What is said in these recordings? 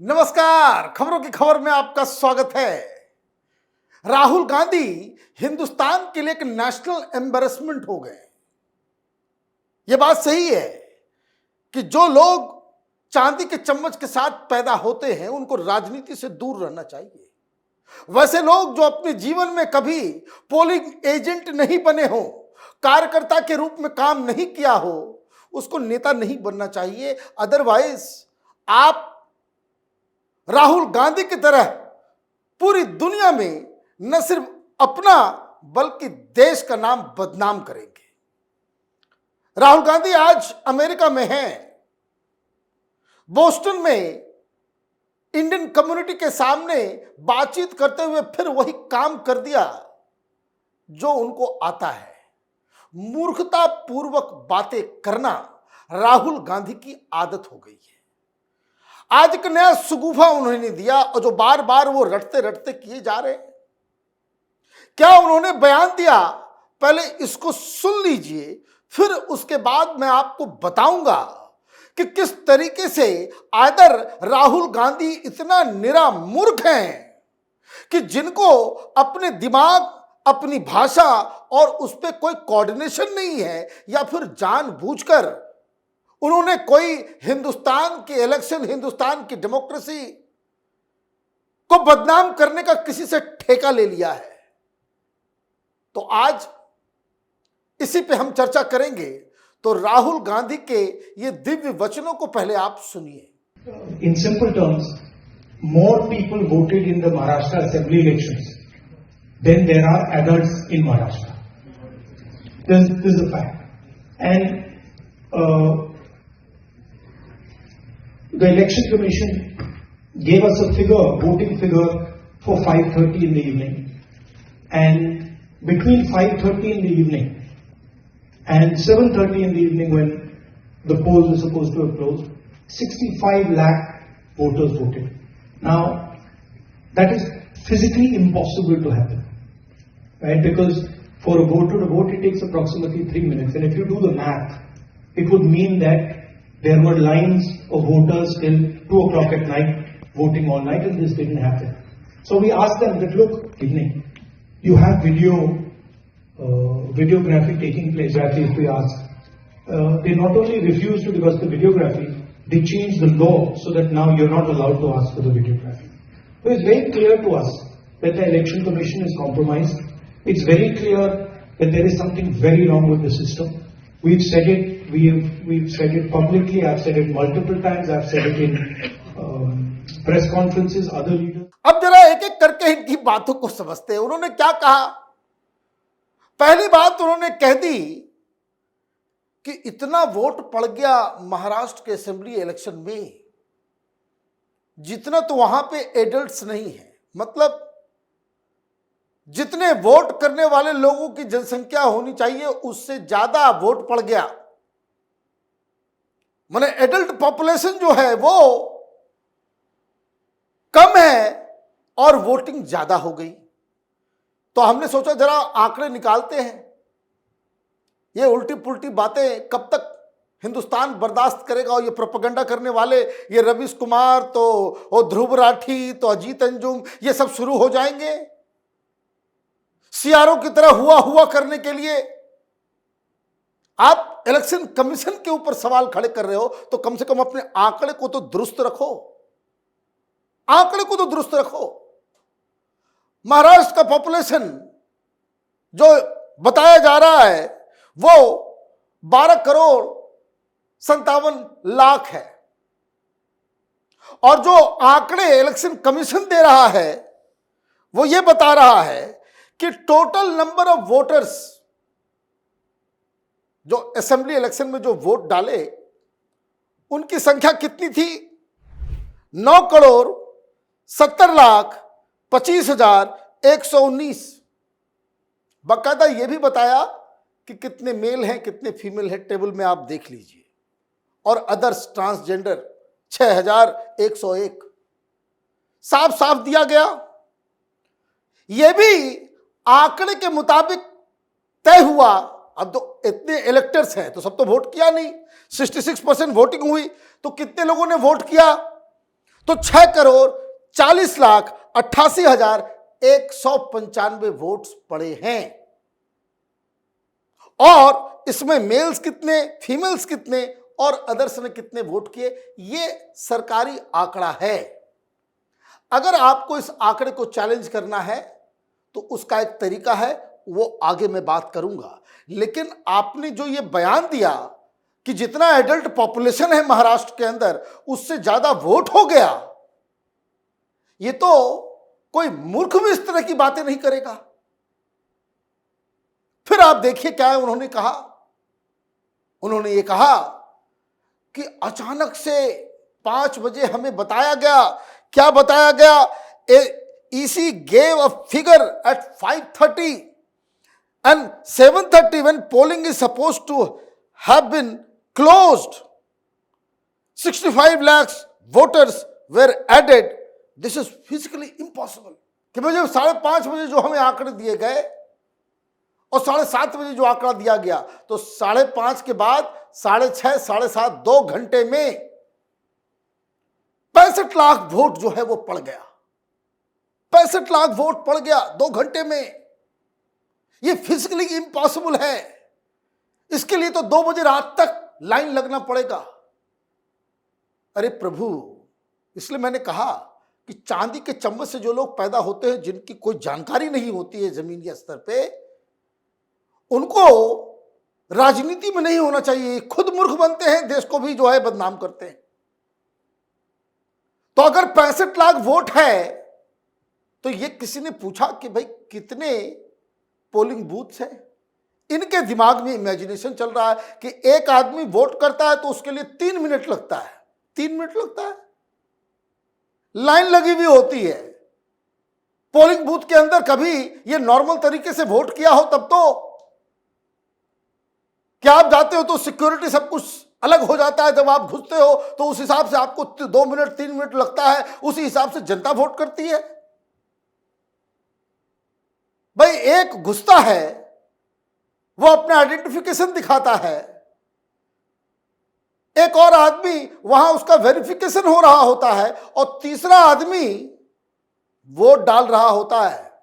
नमस्कार, खबरों की खबर में आपका स्वागत है। राहुल गांधी हिंदुस्तान के लिए एक नेशनल एम्बैरेसमेंट हो गए। यह बात सही है कि जो लोग चांदी के चम्मच के साथ पैदा होते हैं उनको राजनीति से दूर रहना चाहिए। वैसे लोग जो अपने जीवन में कभी पोलिंग एजेंट नहीं बने हो, कार्यकर्ता के रूप में काम नहीं किया हो, उसको नेता नहीं बनना चाहिए। अदरवाइज आप राहुल गांधी की तरह पूरी दुनिया में न सिर्फ अपना बल्कि देश का नाम बदनाम करेंगे। राहुल गांधी आज अमेरिका में हैं। बोस्टन में इंडियन कम्युनिटी के सामने बातचीत करते हुए फिर वही काम कर दिया जो उनको आता है। मूर्खता पूर्वक बातें करना राहुल गांधी की आदत हो गई है। आज एक नया सुगुफा उन्होंने दिया और जो बार बार वो रटते रटते किए जा रहे हैं। क्या उन्होंने बयान दिया, पहले इसको सुन लीजिए, फिर उसके बाद मैं आपको बताऊंगा कि किस तरीके से आदर राहुल गांधी इतना निरा मूर्ख हैं कि जिनको अपने दिमाग, अपनी भाषा और उस पर कोई कोऑर्डिनेशन नहीं है, या फिर जानबूझकर उन्होंने कोई हिंदुस्तान के इलेक्शन, हिंदुस्तान की डेमोक्रेसी को बदनाम करने का किसी से ठेका ले लिया है। तो आज इसी पे हम चर्चा करेंगे। तो राहुल गांधी के ये दिव्य वचनों को पहले आप सुनिए। In simple terms, more people voted in the Maharashtra Assembly elections than there are adults in Maharashtra. This is a fact. And the Election Commission gave us a figure, voting figure for 5:30 in the evening. And between 5:30 in the evening and 7:30 in the evening, when the polls were supposed to have closed, 65 lakh voters voted. Now, that is physically impossible to happen, right? Because for a voter to vote, it takes approximately 3 minutes. And if you do the math, it would mean that there were lines of voters till 2 o'clock at night voting all night, and this didn't happen. So we asked them that, look, evening, you have videography taking place. Actually, if we asked, they not only refused to give us the videography, they changed the law so that now you're not allowed to ask for the videography. So it's very clear to us that the Election Commission is compromised. It's very clear that there is something very wrong with the system. We've said it. We've said it publicly. I've said it multiple times. I've said it in press conferences. Other leaders. अब जरा एक एक करके इनकी बातों को समझते हैं। उन्होंने क्या कहा? पहली बात उन्होंने कह दी कि इतना वोट पड़ गया महाराष्ट्र के असेंबली इलेक्शन में, जितना तो वहां पे एडल्ट्स नहीं है। मतलब जितने वोट करने वाले लोगों की जनसंख्या होनी चाहिए उससे ज्यादा वोट पड़ गया। माने एडल्ट पॉपुलेशन जो है वो कम है और वोटिंग ज्यादा हो गई। तो हमने सोचा जरा आंकड़े निकालते हैं। ये उल्टी पुल्टी बातें कब तक हिंदुस्तान बर्दाश्त करेगा। और ये प्रोपेगेंडा करने वाले, ये रवीश कुमार तो ध्रुव राठी तो अजीत अंजुम, ये सब शुरू हो जाएंगे सीआरओ की तरह हुआ करने के लिए। आप इलेक्शन कमीशन के ऊपर सवाल खड़े कर रहे हो तो कम से कम अपने आंकड़े को तो दुरुस्त रखो। आंकड़े को तो दुरुस्त रखो। महाराष्ट्र का पॉपुलेशन जो बताया जा रहा है वो 12 करोड़ 57 लाख है। और जो आंकड़े इलेक्शन कमीशन दे रहा है वो ये बता रहा है कि टोटल नंबर ऑफ वोटर्स जो असेंबली इलेक्शन में जो वोट डाले उनकी संख्या कितनी थी? 9 करोड़ 70 लाख 25,119। बाकायदा यह भी बताया कि कितने मेल हैं कितने फीमेल हैं, टेबल में आप देख लीजिए। और अदर्स ट्रांसजेंडर 6,101 साफ साफ दिया गया। यह भी आंकड़े के मुताबिक तय हुआ। अब तो इतने इलेक्टर्स हैं तो सब तो वोट किया नहीं, 66% वोटिंग हुई तो कितने लोगों ने वोट किया? तो 6,40,88,195 वोट्स पड़े हैं। और इसमें मेल्स कितने, फीमेल्स कितने और अदर्स ने कितने वोट किए, ये सरकारी आंकड़ा है। अगर आपको इस आंकड़े को चैलेंज करना है तो उसका एक तरीका है, वो आगे मैं बात करूंगा। लेकिन आपने जो ये बयान दिया कि जितना एडल्ट पॉपुलेशन है महाराष्ट्र के अंदर उससे ज्यादा वोट हो गया, ये तो कोई मूर्ख भी इस तरह की बातें नहीं करेगा। फिर आप देखिए क्या है उन्होंने कहा। उन्होंने ये कहा कि अचानक से 5 बजे हमें बताया गया, क्या बताया गया, EC gave a figure at 5:30 and 7:30 when polling is supposed to have been closed. 65 lakhs voters were added. This is physically impossible. कि मुझे 5:30 बजे जो हमें आंकड़े दिए गए और 7:30 बजे जो आंकड़ा दिया गया, तो 5:30 के बाद 6:30, 7:30, 2 घंटे में 65 लाख वोट जो है वो पड़ गया। 65 लाख वोट पड़ गया 2 घंटे में। ये फिजिकली इम्पॉसिबल है। इसके लिए तो 2 बजे रात तक लाइन लगना पड़ेगा। अरे प्रभु, इसलिए मैंने कहा कि चांदी के चम्मच से जो लोग पैदा होते हैं, जिनकी कोई जानकारी नहीं होती है जमीनी स्तर पे, उनको राजनीति में नहीं होना चाहिए। खुद मूर्ख बनते हैं, देश को भी जो है बदनाम करते हैं। तो अगर 65 लाख वोट है तो ये किसी ने पूछा कि भाई कितने पोलिंग बूथ्स हैं? इनके दिमाग में इमेजिनेशन चल रहा है कि एक आदमी वोट करता है तो उसके लिए 3 मिनट लगता है। 3 मिनट लगता है, लाइन लगी हुई होती है पोलिंग बूथ के अंदर। कभी ये नॉर्मल तरीके से वोट किया हो तब तो क्या आप जाते हो तो सिक्योरिटी सब कुछ अलग हो जाता है। जब आप घुसते हो तो उस हिसाब से आपको 2 मिनट 3 मिनट लगता है, उसी हिसाब से जनता वोट करती है। भाई एक घुसता है, वो अपना आइडेंटिफिकेशन दिखाता है, एक और आदमी वहां उसका वेरिफिकेशन हो रहा होता है और तीसरा आदमी वोट डाल रहा होता है।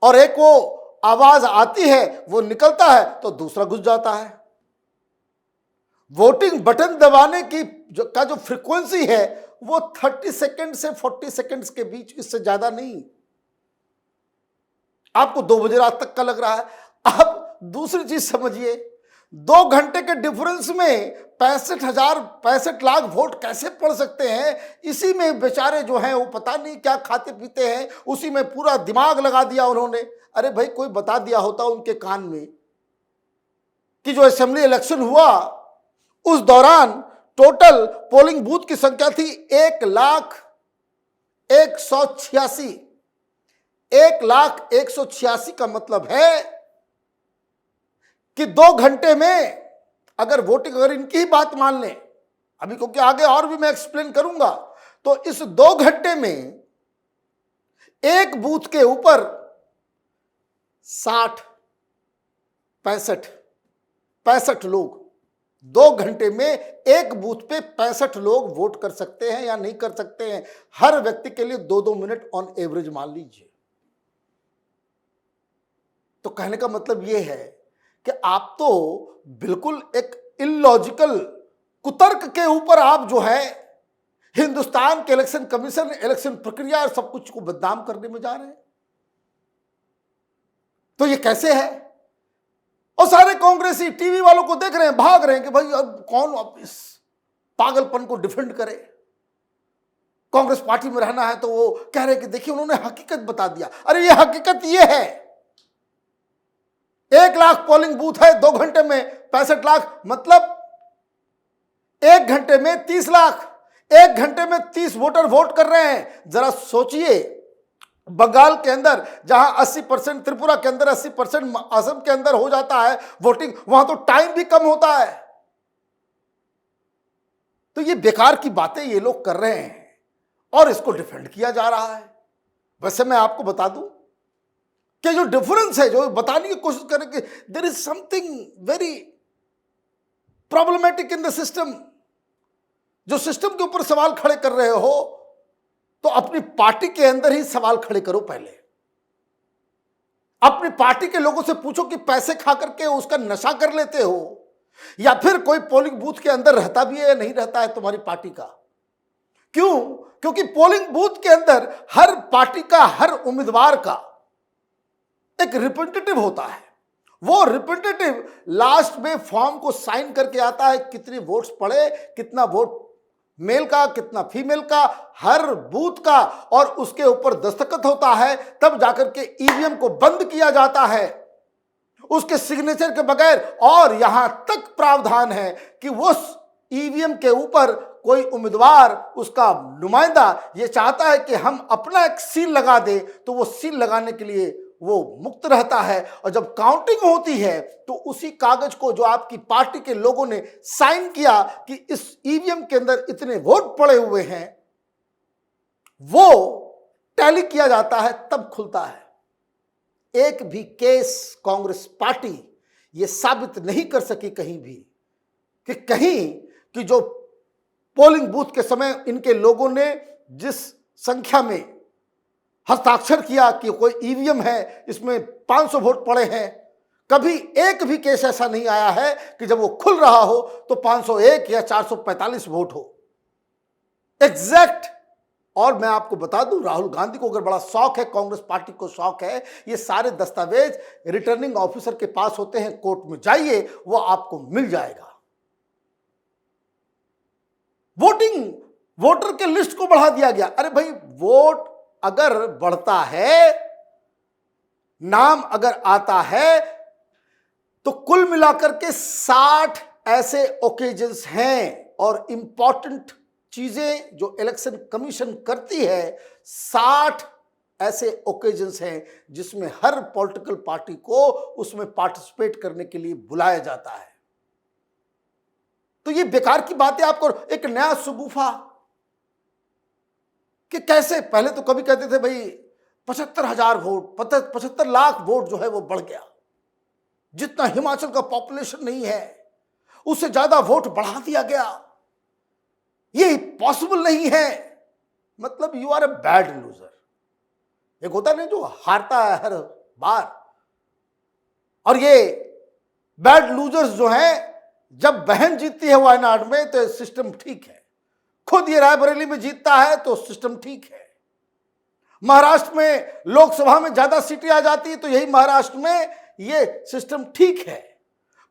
और एक वो आवाज आती है, वो निकलता है तो दूसरा घुस जाता है। वोटिंग बटन दबाने की जो फ्रीक्वेंसी है वो 30 सेकंड से 40 सेकंड्स के बीच, इससे ज्यादा नहीं। आपको 2 बजे रात तक का लग रहा है। अब दूसरी चीज समझिए, 2 घंटे के डिफरेंस में 65 लाख वोट कैसे पड़ सकते हैं? इसी में बेचारे जो हैं वो पता नहीं क्या खाते पीते हैं, उसी में पूरा दिमाग लगा दिया उन्होंने। अरे भाई कोई बता दिया होता उनके कान में कि जो असेंबली इलेक्शन हुआ उस दौरान टोटल पोलिंग बूथ की संख्या थी 1,186,000। 1,186,000 का मतलब है कि 2 घंटे में अगर वोटिंग, अगर इनकी ही बात मान लें अभी, क्योंकि आगे और भी मैं एक्सप्लेन करूंगा, तो इस 2 घंटे में एक बूथ के ऊपर 60, 65 लोग, 2 घंटे में एक बूथ पे 65 लोग वोट कर सकते हैं या नहीं कर सकते हैं। हर व्यक्ति के लिए 2-2 मिनट ऑन एवरेज मान लीजिए। तो कहने का मतलब यह है कि आप तो बिल्कुल एक इलॉजिकल कुतर्क के ऊपर आप जो है हिंदुस्तान के इलेक्शन कमीशन, इलेक्शन प्रक्रिया और सब कुछ को बदनाम करने में जा रहे हैं। तो ये कैसे है? और सारे कांग्रेसी टीवी वालों को देख रहे हैं, भाग रहे हैं कि भाई अब कौन अब इस पागलपन को डिफेंड करे। कांग्रेस पार्टी में रहना है तो वो कह रहे हैं कि देखिए उन्होंने हकीकत बता दिया। अरे ये हकीकत ये है, 1 लाख पोलिंग बूथ है, 2 घंटे में 65 लाख, मतलब 1 घंटे में 30 लाख, 1 घंटे में 30 वोटर वोट कर रहे हैं। जरा सोचिए, बंगाल के अंदर जहां 80%, त्रिपुरा के अंदर 80%, असम के अंदर हो जाता है वोटिंग, वहां तो टाइम भी कम होता है। तो ये बेकार की बातें ये लोग कर रहे हैं और इसको डिफेंड किया जा रहा है। वैसे मैं आपको बता दूं कि जो डिफरेंस है, जो बताने की कोशिश करें कि there is something very problematic in the system. जो सिस्टम के ऊपर सवाल खड़े कर रहे हो तो अपनी पार्टी के अंदर ही सवाल खड़े करो। पहले अपनी पार्टी के लोगों से पूछो कि पैसे खा करके उसका नशा कर लेते हो या फिर कोई पोलिंग बूथ के अंदर रहता भी है या नहीं रहता है तुम्हारी पार्टी का। क्यों? क्योंकि पोलिंग बूथ के अंदर हर पार्टी का, हर उम्मीदवार का एक रिप्रेजेंटेटिव होता है। वो रिप्रेजेंटेटिव लास्ट में फॉर्म को साइन करके आता है, कितने वोट्स पड़े, कितना वोट मेल का, कितना फीमेल का, हर बूथ का, और उसके ऊपर दस्तखत होता है। तब जाकर के ईवीएम को बंद किया जाता है उसके सिग्नेचर के बगैर। और यहां तक प्रावधान है कि उस ईवीएम के ऊपर कोई उम्मीदवार, उसका नुमाइंदा ये चाहता है कि हम अपना एक सील लगा दे तो वो सील लगाने के लिए वो मुक्त रहता है। और जब काउंटिंग होती है तो उसी कागज को जो आपकी पार्टी के लोगों ने साइन किया कि इस ईवीएम के अंदर इतने वोट पड़े हुए हैं, वो टैली किया जाता है, तब खुलता है। एक भी केस कांग्रेस पार्टी ये साबित नहीं कर सकी कहीं भी कि जो पोलिंग बूथ के समय इनके लोगों ने जिस संख्या में हस्ताक्षर किया कि कोई ईवीएम है, इसमें 500 वोट पड़े हैं, कभी एक भी केस ऐसा नहीं आया है कि जब वो खुल रहा हो तो 501 या 445 वोट हो एग्जैक्ट। और मैं आपको बता दूं, राहुल गांधी को अगर बड़ा शौक है, कांग्रेस पार्टी को शौक है, ये सारे दस्तावेज रिटर्निंग ऑफिसर के पास होते हैं, कोर्ट में जाइए, वो आपको मिल जाएगा। वोटर के लिस्ट को बढ़ा दिया गया। अरे भाई, वोट अगर बढ़ता है, नाम अगर आता है, तो कुल मिलाकर के 60 ऐसे ओकेजन्स हैं और इंपॉर्टेंट चीजें जो इलेक्शन कमीशन करती है, 60 ऐसे ओकेजन्स हैं जिसमें हर पॉलिटिकल पार्टी को उसमें पार्टिसिपेट करने के लिए बुलाया जाता है। तो ये बेकार की बात है। आपको एक नया सुगुफा कि कैसे, पहले तो कभी कहते थे भाई 75,000 वोट, 75 लाख वोट जो है वो बढ़ गया, जितना हिमाचल का पॉपुलेशन नहीं है उससे ज्यादा वोट बढ़ा दिया गया, ये पॉसिबल नहीं है। मतलब you are a bad loser. एक होता नहीं जो हारता है हर बार, और ये बैड लूजर्स जो हैं, जब बहन जीतती है वायनाड में तो सिस्टम ठीक है, खुद ये रायबरेली में जीतता है तो सिस्टम ठीक है, महाराष्ट्र में लोकसभा में ज्यादा सीटें आ जाती है तो यही महाराष्ट्र में ये सिस्टम ठीक है,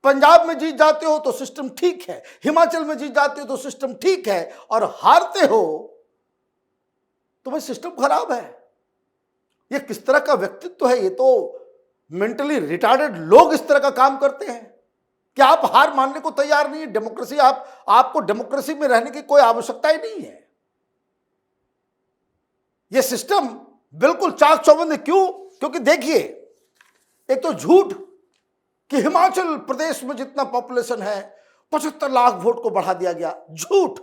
पंजाब में जीत जाते हो तो सिस्टम ठीक है, हिमाचल में जीत जाते हो तो सिस्टम ठीक है, और हारते हो तो भाई सिस्टम खराब है। ये किस तरह का व्यक्तित्व है? ये तो मेंटली रिटार्डेड लोग इस तरह का काम करते हैं कि आप हार मानने को तैयार नहीं है। डेमोक्रेसी, आपको डेमोक्रेसी में रहने की कोई आवश्यकता ही नहीं है। यह सिस्टम बिल्कुल चाक चौबंद है। क्यों? क्योंकि देखिए, एक तो झूठ कि हिमाचल प्रदेश में जितना पॉपुलेशन है 75 लाख वोट को बढ़ा दिया गया, झूठ।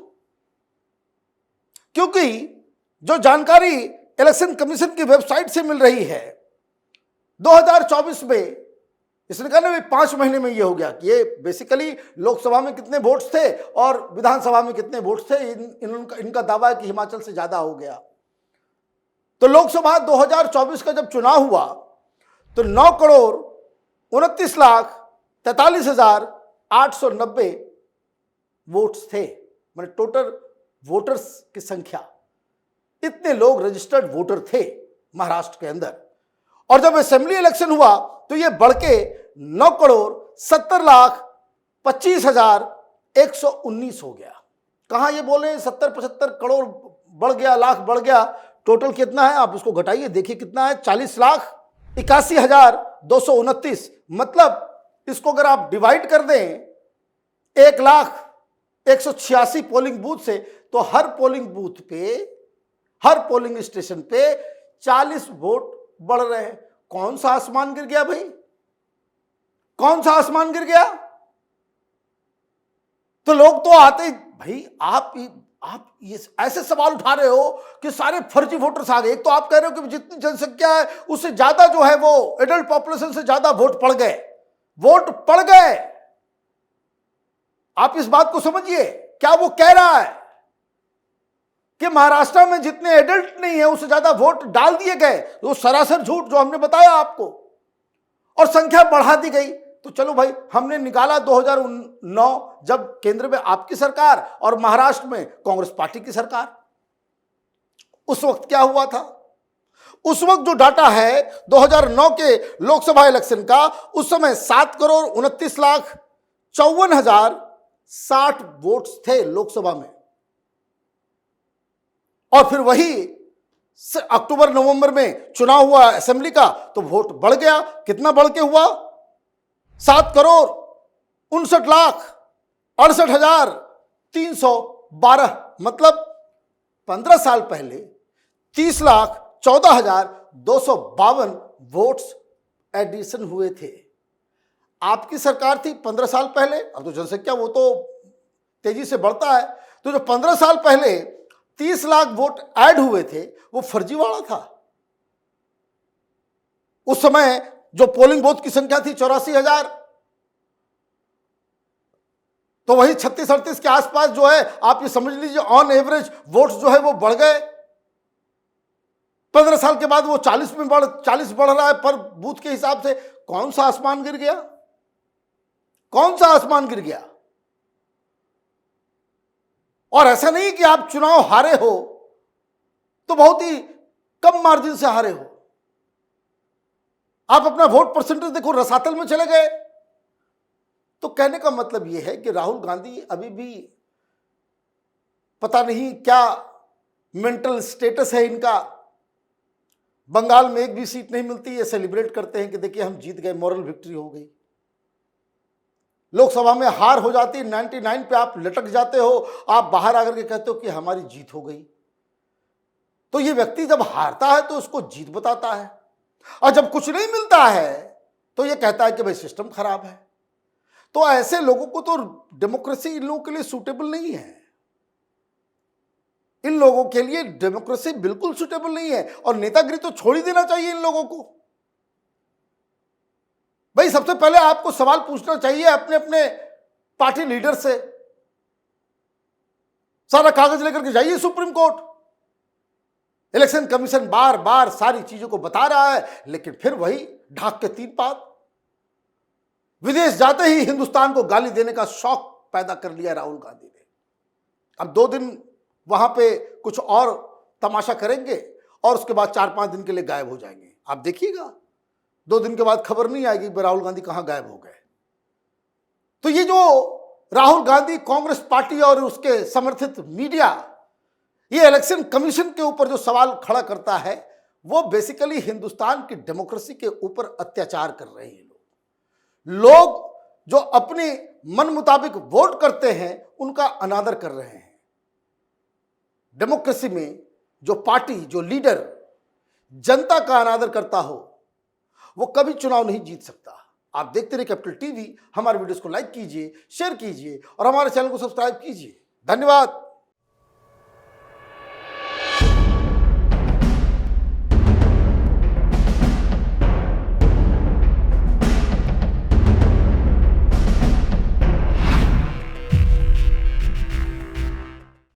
क्योंकि जो जानकारी इलेक्शन कमीशन की वेबसाइट से मिल रही है 2024 में, इसने कहा ना 5 महीने में ये हो गया कि ये बेसिकली लोकसभा में कितने वोट्स थे और विधानसभा में कितने वोट्स थे, इनका दावा है कि हिमाचल से ज्यादा हो गया। तो लोकसभा 2024 का जब चुनाव हुआ तो 9,29,43,890 वोट्स थे, मतलब टोटल वोटर्स की संख्या, इतने लोग रजिस्टर्ड वोटर थे महाराष्ट्र के अंदर। और जब असेंबली इलेक्शन हुआ तो ये बढ़ के 9,70,25,119 हो गया। कहां ये बोले 70-75 करोड़ बढ़ गया, लाख बढ़ गया, टोटल कितना है आप इसको घटाइए, देखिए कितना है, 40,81,229। मतलब इसको अगर आप डिवाइड कर दें 1,01,86 पोलिंग बूथ से, तो हर पोलिंग बूथ पे, हर पोलिंग स्टेशन पे 40 वोट बढ़ रहे हैं। कौन सा आसमान गिर गया भाई? कौन सा आसमान गिर गया? तो लोग तो आते भाई, आप ये ऐसे सवाल उठा रहे हो कि सारे फर्जी वोटर्स आ गए। एक तो आप कह रहे हो कि जितनी जनसंख्या है उससे ज्यादा जो है वो एडल्ट पॉपुलेशन से ज्यादा वोट पड़ गए, वोट पड़ गए। आप इस बात को समझिए, क्या वो कह रहा है कि महाराष्ट्र में जितने एडल्ट नहीं है उससे ज्यादा वोट डाल दिए गए, वो सरासर झूठ जो हमने बताया आपको, और संख्या बढ़ा दी गई। तो चलो भाई, हमने निकाला 2009 जब केंद्र में आपकी सरकार और महाराष्ट्र में कांग्रेस पार्टी की सरकार। उस वक्त क्या हुआ था? उस वक्त जो डाटा है 2009 के लोकसभा इलेक्शन का, उस समय 7,29,54,060 वोट्स थे लोकसभा में। और फिर वही अक्टूबर नवंबर में चुनाव हुआ असेंबली का, तो वोट बढ़ गया। कितना बढ़ के हुआ? 7,68,68,312। मतलब 15 साल पहले 30,14,252 वोट्स एडिशन हुए थे। आपकी सरकार थी 15 साल पहले, अब तो जनसंख्या वो तो तेजी से बढ़ता है, तो जो 15 साल पहले 30 लाख वोट ऐड हुए थे वो फर्जीवाड़ा था। उस समय जो पोलिंग बूथ की संख्या थी 84,000, तो वही 36-38 के आसपास जो है, आप ये समझ लीजिए ऑन एवरेज वोट्स जो है वो बढ़ गए। 15 साल के बाद वो 40 बढ़ रहा है पर बूथ के हिसाब से। कौन सा आसमान गिर गया? कौन सा आसमान गिर गया? और ऐसा नहीं कि आप चुनाव हारे हो तो बहुत ही कम मार्जिन से हारे हो। आप अपना वोट परसेंटेज देखो, रसातल में चले गए। तो कहने का मतलब यह है कि राहुल गांधी अभी भी पता नहीं क्या मेंटल स्टेटस है इनका। बंगाल में एक भी सीट नहीं मिलती, ये सेलिब्रेट करते हैं कि देखिए हम जीत गए, मॉरल विक्ट्री हो गई। लोकसभा में हार हो जाती है, 99 पे आप लटक जाते हो, आप बाहर आकर के कहते हो कि हमारी जीत हो गई। तो ये व्यक्ति जब हारता है तो उसको जीत बताता है, और जब कुछ नहीं मिलता है तो ये कहता है कि भाई सिस्टम खराब है। तो ऐसे लोगों को तो डेमोक्रेसी इन लोगों के लिए सूटेबल नहीं है। इन लोगों के लिए डेमोक्रेसी बिल्कुल सूटेबल नहीं है, और नेतागिरी तो छोड़ ही देना चाहिए इन लोगों को। भाई सबसे पहले आपको सवाल पूछना चाहिए अपने अपने पार्टी लीडर से। सारा कागज लेकर के जाइए सुप्रीम कोर्ट। इलेक्शन कमीशन बार बार सारी चीजों को बता रहा है, लेकिन फिर वही ढाक के 3 पात। विदेश जाते ही हिंदुस्तान को गाली देने का शौक पैदा कर लिया राहुल गांधी ने। अब 2 दिन वहां पे कुछ और तमाशा करेंगे और उसके बाद 4-5 दिन के लिए गायब हो जाएंगे। आप देखिएगा 2 दिन के बाद खबर नहीं आएगी कि राहुल गांधी कहां गायब हो गए। तो ये जो राहुल गांधी, कांग्रेस पार्टी और उसके समर्थित मीडिया ये इलेक्शन कमीशन के ऊपर जो सवाल खड़ा करता है, वो बेसिकली हिंदुस्तान की डेमोक्रेसी के ऊपर अत्याचार कर रहे हैं। लोग जो अपने मन मुताबिक वोट करते हैं उनका अनादर कर रहे हैं। डेमोक्रेसी में जो पार्टी, जो लीडर जनता का अनादर करता हो वो कभी चुनाव नहीं जीत सकता। आप देखते रहिए कैपिटल टीवी। हमारे वीडियोस को लाइक कीजिए, शेयर कीजिए और हमारे चैनल को सब्सक्राइब कीजिए। धन्यवाद।